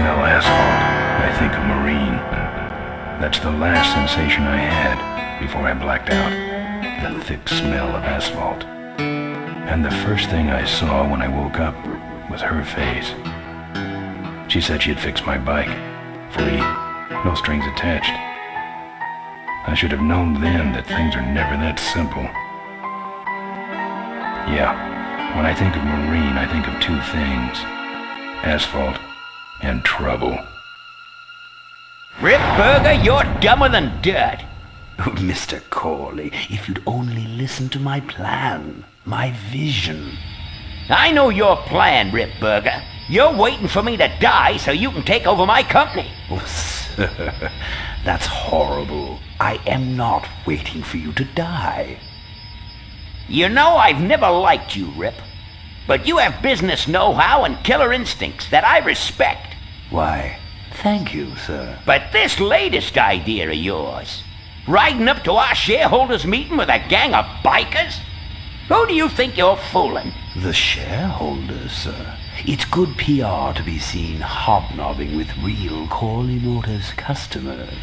smell asphalt, I think of marine. That's the last sensation I had before I blacked out. The thick smell of asphalt. And the first thing I saw when I woke up was her face. She said she'd fixed my bike. Free. No strings attached. I should have known then that things are never that simple. Yeah, when I think of marine, I think of two things. Asphalt and trouble. Rip Burger, you're dumber than dirt. Oh, Mr. Corley, if you'd only listen to my plan, my vision. I know your plan, Rip Burger. You're waiting for me to die so you can take over my company. Oh, sir, that's horrible. I am not waiting for you to die. You know I've never liked you, Rip. But you have business know-how and killer instincts that I respect. Why, thank you, sir. But this latest idea of yours, riding up to our shareholders' meeting with a gang of bikers? Who do you think you're fooling? The shareholders, sir. It's good PR to be seen hobnobbing with real Corley Motors customers.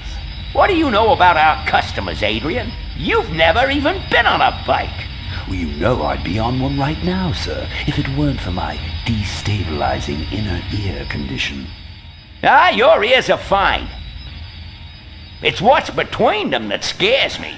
What do you know about our customers, Adrian? You've never even been on a bike. Well, you know I'd be on one right now, sir, if it weren't for my destabilizing inner ear condition. Ah, your ears are fine. It's what's between them that scares me.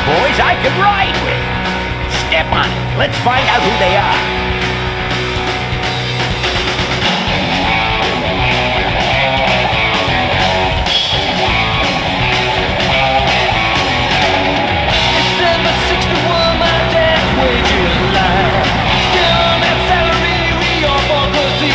Boys I could ride with. Step on it. Let's find out who they are. December 61, my dad wages lie. Still on that salary, we all for pussy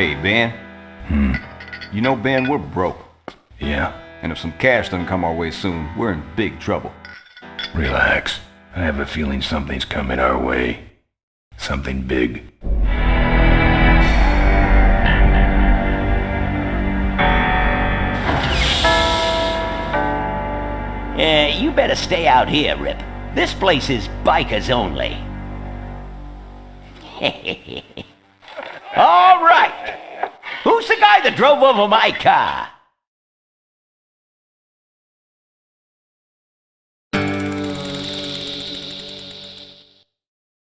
Hey, Ben. You know, Ben, we're broke. Yeah? And if some cash doesn't come our way soon, we're in big trouble. Relax. I have a feeling something's coming our way. Something big. You better stay out here, Rip. This place is bikers only. All right. Who's the guy that drove over my car?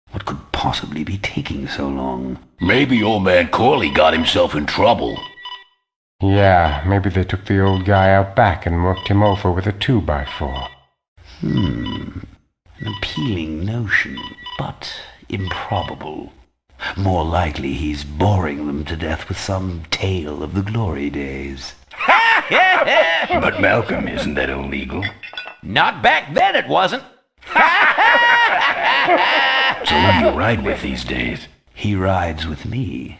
What could possibly possibly be taking so long? Maybe old man Corley got himself in trouble. Yeah, maybe they took the old guy out back and worked him over with a 2x4. An appealing notion, but improbable. More likely he's boring them to death with some tale of the glory days. But Malcolm, isn't that illegal? Not back then it wasn't. So who do you ride with these days? He rides with me.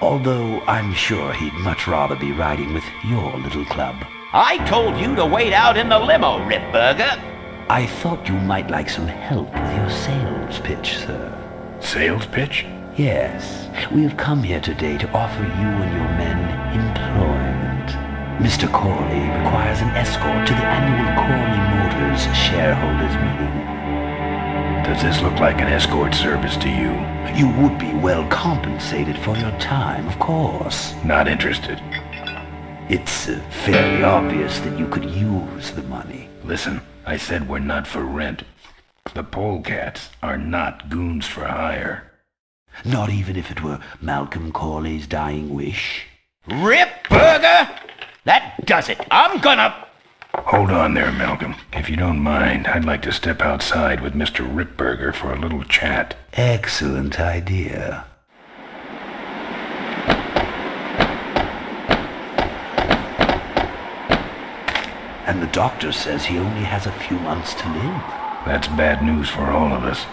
Although I'm sure he'd much rather be riding with your little club. I told you to wait out in the limo, Ripburger. I thought you might like some help with your sales pitch, sir. Sales pitch? Yes, we have come here today to offer you and your men employment. Mr. Corley requires an escort to the annual Corley Motors shareholders meeting. Does this look like an escort service to you? You would be well compensated for your time, of course. Not interested. It's fairly obvious that you could use the money. Listen, I said we're not for rent. The polecats are not goons for hire. Not even if it were Malcolm Corley's dying wish. Ripburger! That does it. I'm gonna... Hold on there, Malcolm. If you don't mind, I'd like to step outside with Mr. Ripburger for a little chat. Excellent idea. And the doctor says he only has a few months to live. That's bad news for all of us.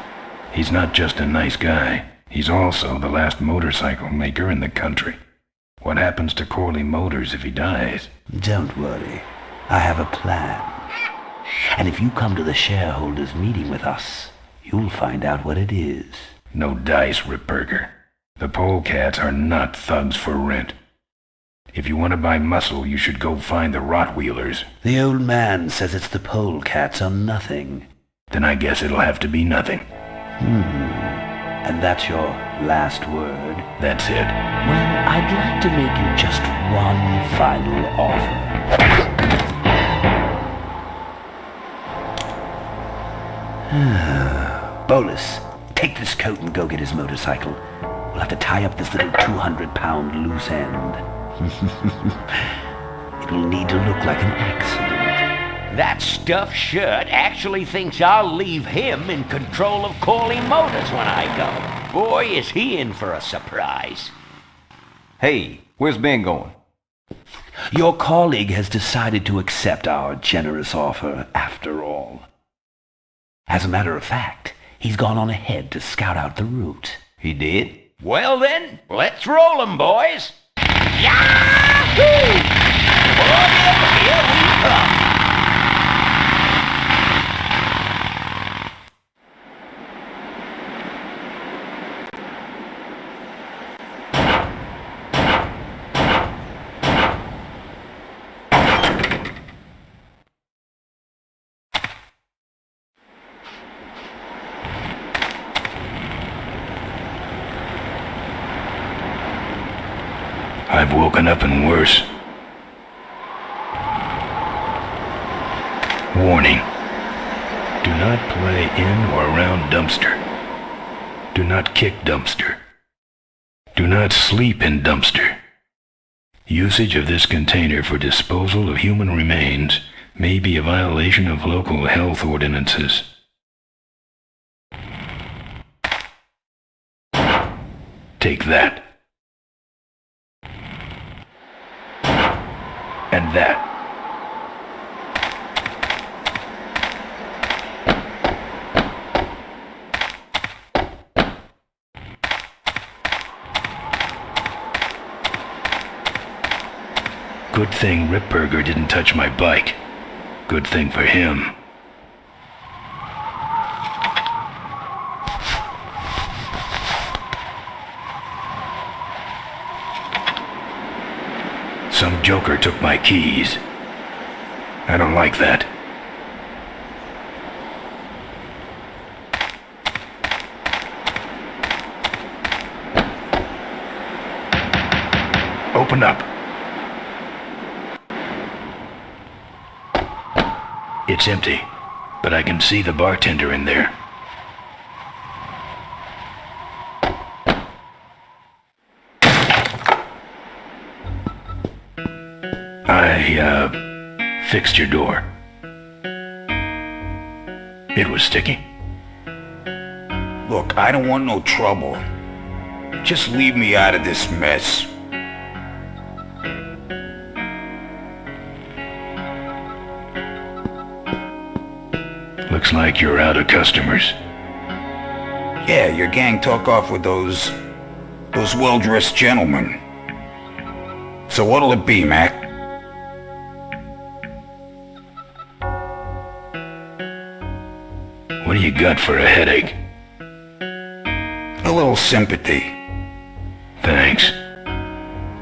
He's not just a nice guy. He's also the last motorcycle maker in the country. What happens to Corley Motors if he dies? Don't worry. I have a plan. And if you come to the shareholders meeting with us, you'll find out what it is. No dice, Ripburger. The polecats are not thugs for rent. If you want to buy muscle, you should go find the Rottweilers. The old man says it's the polecats or nothing. Then I guess it'll have to be nothing. And that's your last word? That's it. Well, I'd like to make you just one final offer. Bolus, take this coat and go get his motorcycle. We'll have to tie up this little 200-pound loose end. It will need to look like an accident. That stuffed shirt actually thinks I'll leave him in control of Corley Motors when I go. Boy, is he in for a surprise. Hey, where's Ben going? Your colleague has decided to accept our generous offer after all. As a matter of fact, he's gone on ahead to scout out the route. He did? Well then, let's roll 'em, boys. Yahoo! Here we come. I've woken up and worse. Warning. Do not play in or around dumpster. Do not kick dumpster. Do not sleep in dumpster. Usage of this container for disposal of human remains may be a violation of local health ordinances. Take that. And that. Good thing Ripburger didn't touch my bike. Good thing for him. Some joker took my keys. I don't like that. Open up. It's empty, but I can see the bartender in there. I fixed your door. It was sticky. Look, I don't want no trouble. Just leave me out of this mess. Looks like you're out of customers. Yeah, your gang took off with those well-dressed gentlemen. So what'll it be, Mac? What do you got for a headache? A little sympathy, Thanks.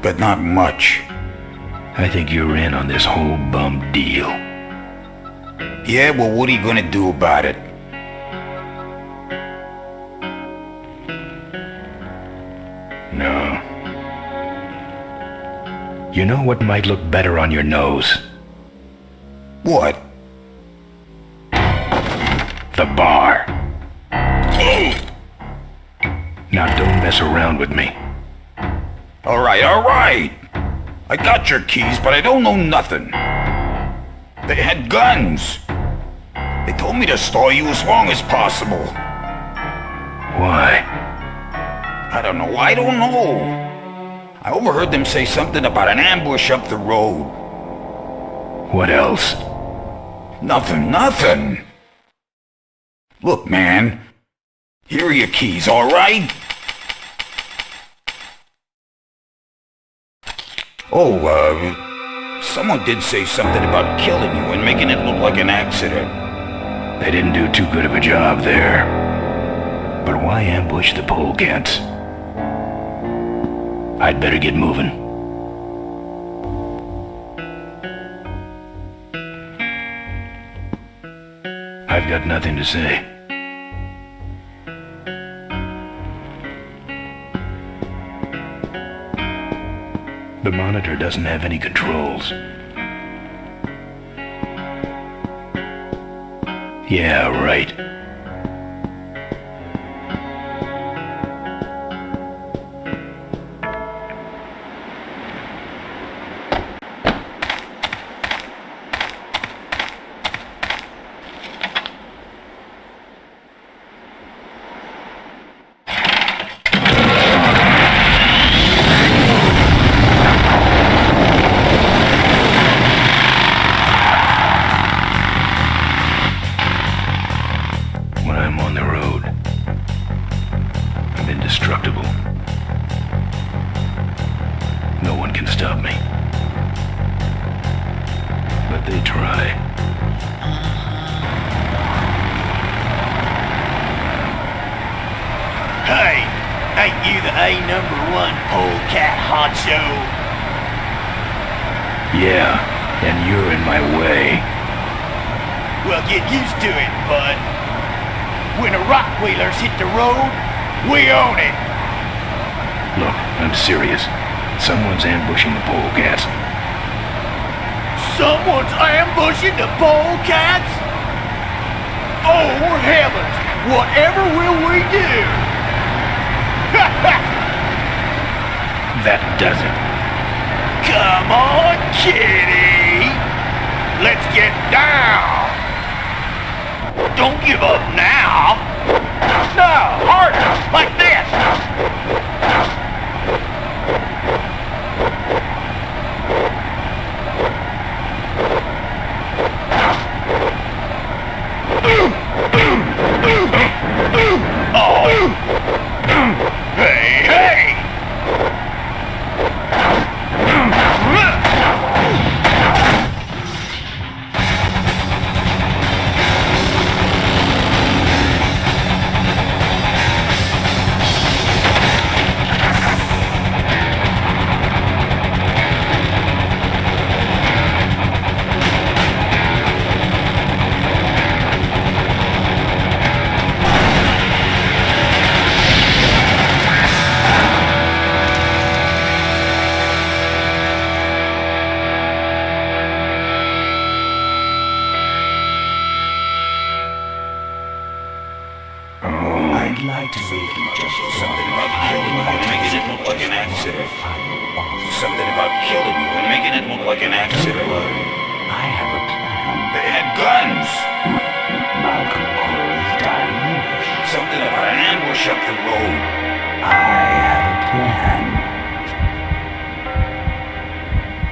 but not much. I think you're in on this whole bum deal. Yeah, well, what are you gonna do about it? No. You know what might look better on your nose? What? The bar. Now don't mess around with me. All right. I got your keys, but I don't know nothing. They had guns. They told me to stall you as long as possible. Why? I don't know. I overheard them say something about an ambush up the road. What else? Nothing. Look, man. Here are your keys, all right? Someone did say something about killing you and making it look like an accident. They didn't do too good of a job there. But why ambush the polecats? I'd better get moving. I've got nothing to say. The monitor doesn't have any controls. Yeah, right. When I'm on the road, I'm indestructible. No one can stop me. But they try. Hey, ain't you the A#1 polecat honcho? Yeah, and you're in my way. Well, get used to it, bud. When the rock wheelers hit the road, we own it. Look, I'm serious. Someone's ambushing the polecats. Someone's ambushing the polecats? Oh, heavens! Whatever will we do? That does it. Come on, kitty! Let's get down! Don't give up now! No, harder! Like this! Hey, hey! I'd like to make you just something about killing you and making it look like an accident. awful. Something about killing you and making it look like an accident. I have a plan. They had guns. Malcolm Corley's dying. Something about an ambush up the road. I have a plan.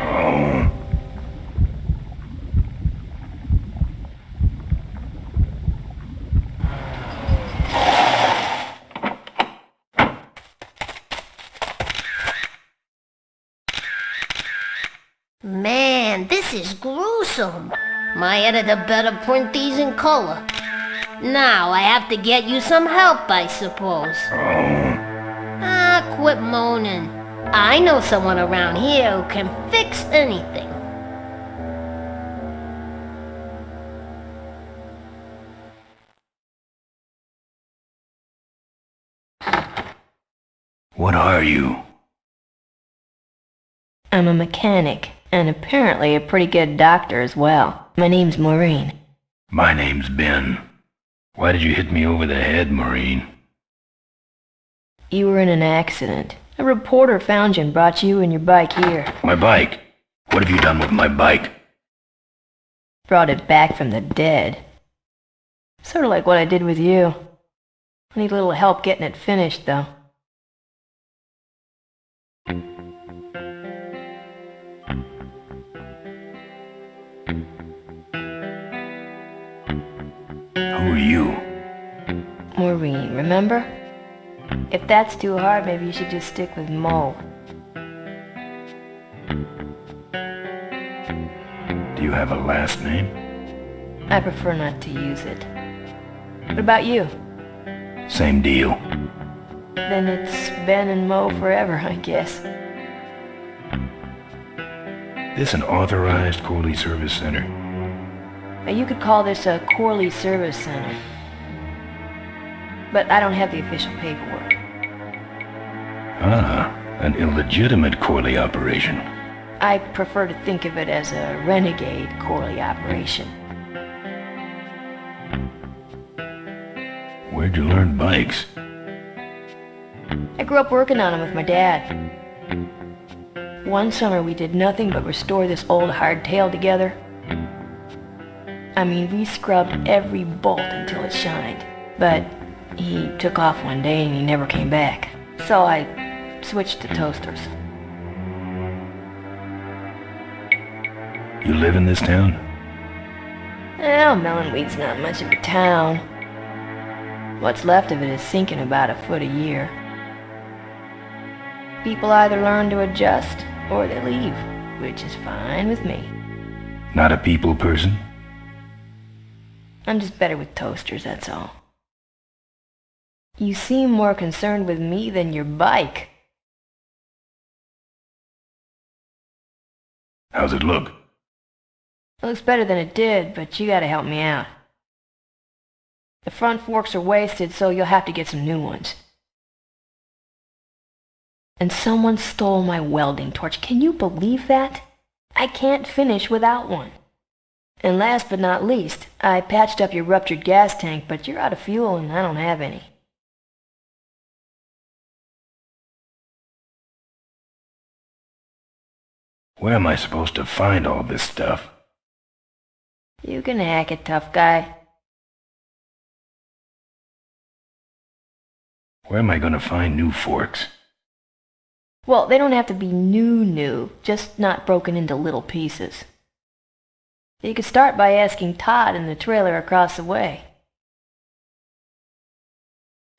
Oh. Man, this is gruesome. My editor better print these in color. Now I have to get you some help, I suppose. Ah, quit moaning. I know someone around here who can fix anything. What are you? I'm a mechanic, and apparently a pretty good doctor as well. My name's Maureen. My name's Ben. Why did you hit me over the head, Maureen? You were in an accident. A reporter found you and brought you and your bike here. My bike? What have you done with my bike? Brought it back from the dead. Sort of like what I did with you. I need a little help getting it finished, though. Who are you? Maureen, remember? If that's too hard, maybe you should just stick with Mo. Do you have a last name? I prefer not to use it. What about you? Same deal. Then it's Ben and Mo forever, I guess. This an authorized Corley Service Center? You could call this a Corley Service Center. But I don't have the official paperwork. Ah, an illegitimate Corley operation. I prefer to think of it as a renegade Corley operation. Where'd you learn bikes? I grew up working on them with my dad. One summer we did nothing but restore this old hardtail together. I mean, we scrubbed every bolt until it shined. But he took off one day and he never came back. So I switched to toasters. You live in this town? Well, Melonweed's not much of a town. What's left of it is sinking about a foot a year. People either learn to adjust or they leave, which is fine with me. Not a people person? I'm just better with toasters, that's all. You seem more concerned with me than your bike. How's it look? It looks better than it did, but you gotta help me out. The front forks are wasted, so you'll have to get some new ones. And someone stole my welding torch. Can you believe that? I can't finish without one. And last but not least, I patched up your ruptured gas tank, but you're out of fuel and I don't have any. Where am I supposed to find all this stuff? You can hack it, tough guy. Where am I gonna find new forks? Well, they don't have to be new, just not broken into little pieces. You could start by asking Todd in the trailer across the way.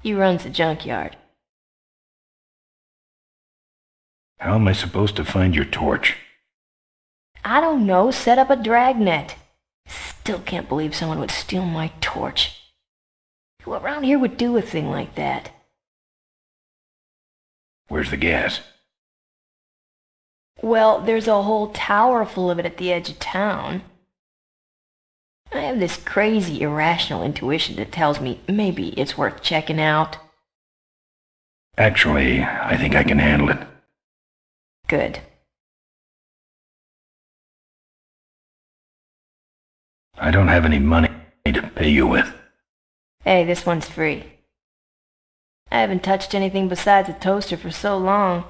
He runs the junkyard. How am I supposed to find your torch? I don't know, set up a dragnet. Still can't believe someone would steal my torch. Who around here would do a thing like that? Where's the gas? Well, there's a whole tower full of it at the edge of town. I have this crazy, irrational intuition that tells me maybe it's worth checking out. Actually, I think I can handle it. Good. I don't have any money to pay you with. Hey, this one's free. I haven't touched anything besides a toaster for so long.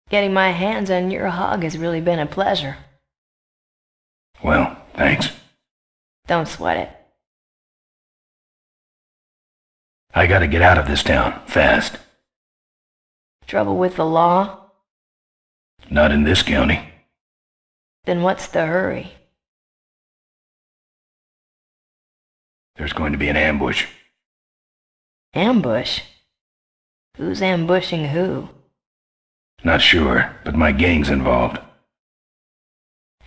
Getting my hands on your hog has really been a pleasure. Well, thanks. Don't sweat it. I gotta get out of this town, fast. Trouble with the law? Not in this county. Then what's the hurry? There's going to be an ambush. Ambush? Who's ambushing who? Not sure, but my gang's involved.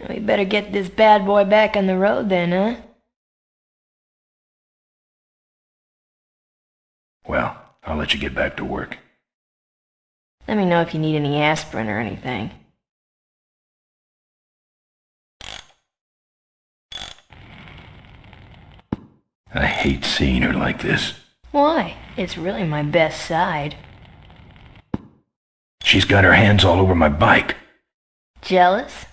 We better get this bad boy back on the road then, huh? Well, I'll let you get back to work. Let me know if you need any aspirin or anything. I hate seeing her like this. Why? It's really my best side. She's got her hands all over my bike. Jealous?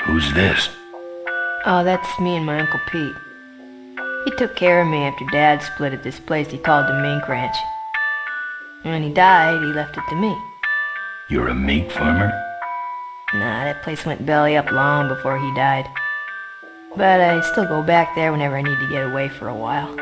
Who's this? Oh, that's me and my Uncle Pete. He took care of me after Dad split at this place he called the Mink Ranch. And when he died, he left it to me. You're a mink farmer? Nah, that place went belly up long before he died. But I still go back there whenever I need to get away for a while.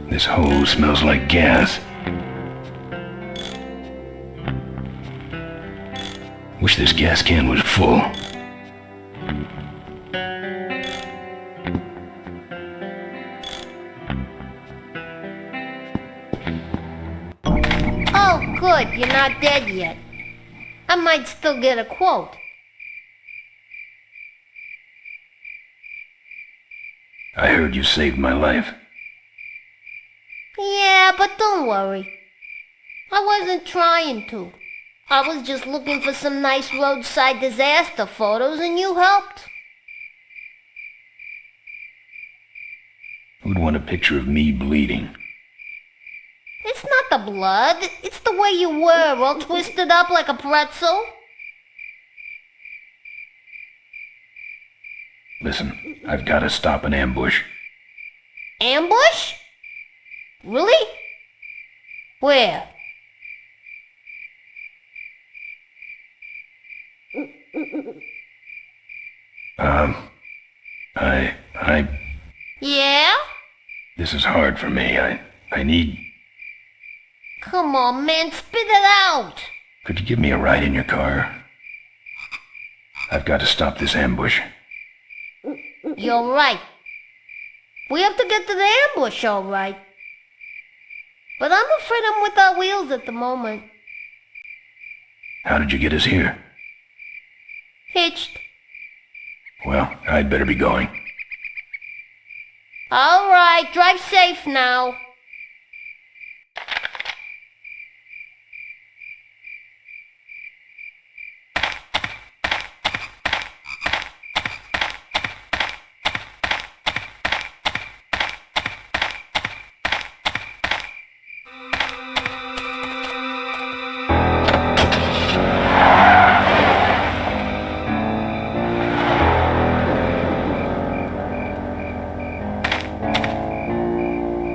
This hole smells like gas. Wish this gas can was full. Oh, good, you're not dead yet. I might still get a quote. I heard you saved my life. Yeah, but don't worry. I wasn't trying to. I was just looking for some nice roadside disaster photos and you helped. Who'd want a picture of me bleeding? It's not the blood. It's the way you were, all twisted up like a pretzel. Listen, I've got to stop an ambush. Ambush? Really? Where? Yeah? This is hard for me. I need... Come on, man, spit it out. Could you give me a ride in your car? I've got to stop this ambush. You're right. We have to get to the ambush, all right. But I'm afraid I'm without wheels at the moment. How did you get us here? Hitched. Well, I'd better be going. All right, drive safe now.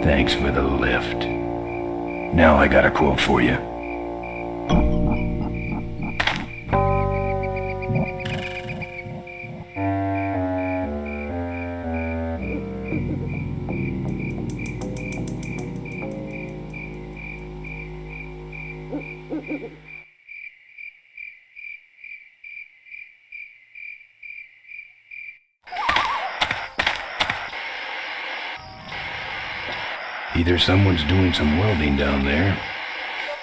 Thanks for the lift. Now I got a quote for you. Either someone's doing some welding down there,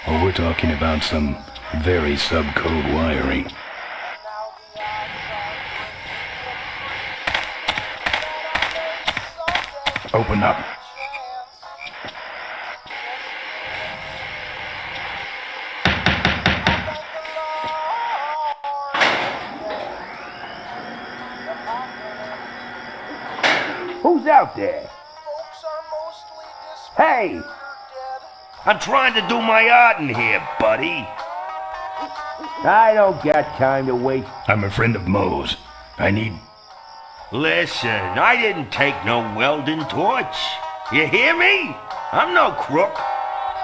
or we're talking about some very sub-code wiring. Open up. Who's out there? Hey! I'm trying to do my art in here, buddy. I don't got time to waste. I'm a friend of Moe's. I need... Listen, I didn't take no welding torch. You hear me? I'm no crook.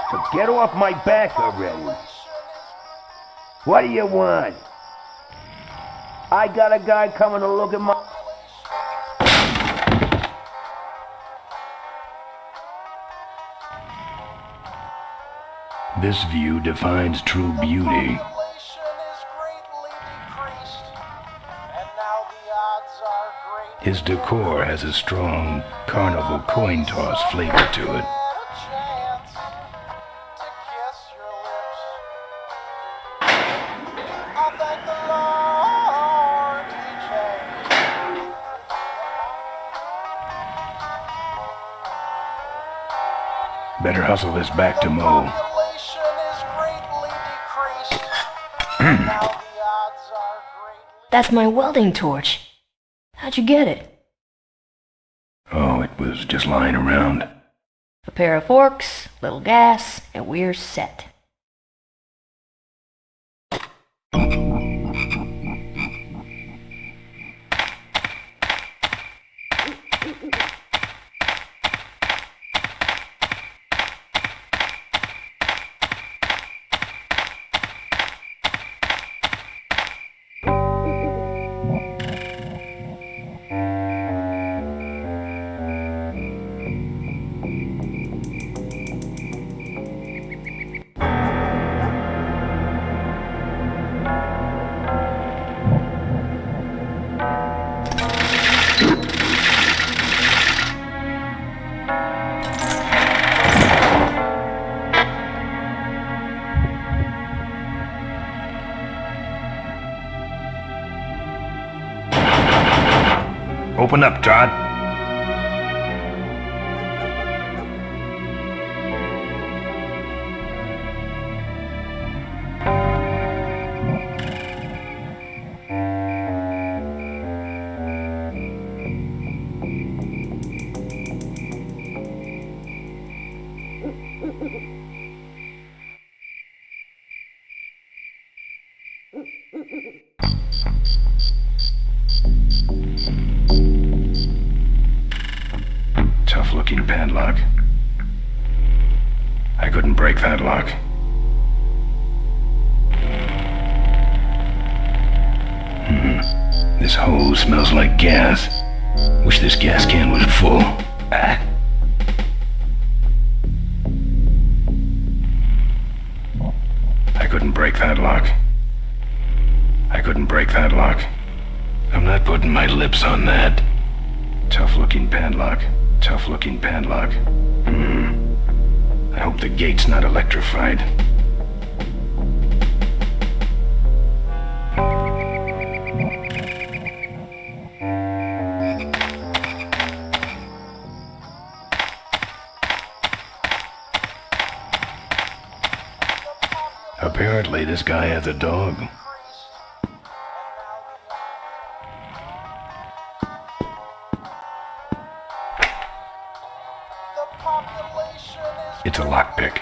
So get off my back already. What do you want? I got a guy coming to look at my... This view defines true beauty. His decor has a strong carnival coin toss flavor to it. Better hustle this back to Mo. That's my welding torch. How'd you get it? Oh, it was just lying around. A pair of forks, little gas, and we're set. Open up, Todd. Tough-looking padlock. I couldn't break that lock. This hole smells like gas. Wish this gas can was full. Ah. I couldn't break that lock. I couldn't break that lock. I'm not putting my lips on that. Tough-looking padlock. Tough-looking padlock. I hope the gate's not electrified. Apparently, this guy has a dog. It's a lockpick.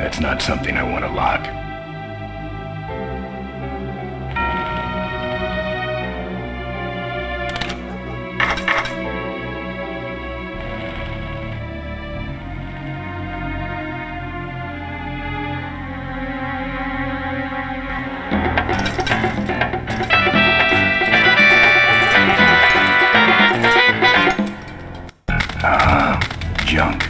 That's not something I want to lock. Junk.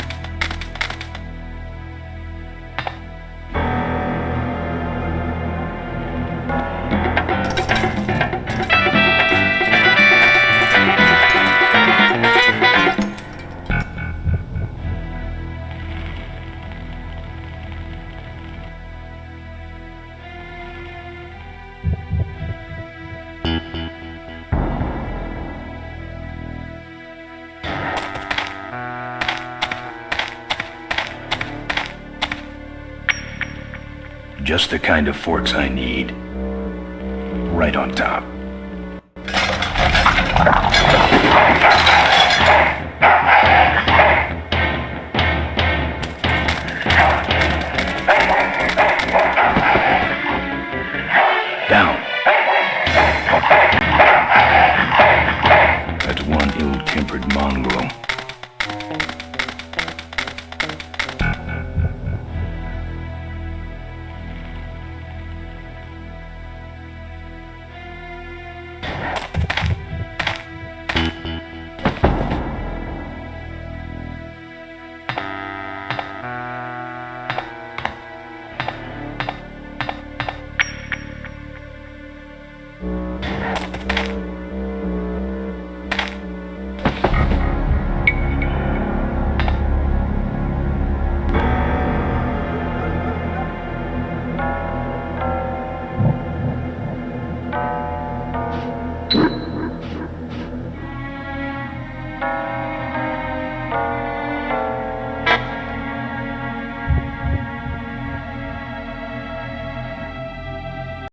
Just the kind of forks I need. Right on top. Down. That's one ill-tempered mongrel.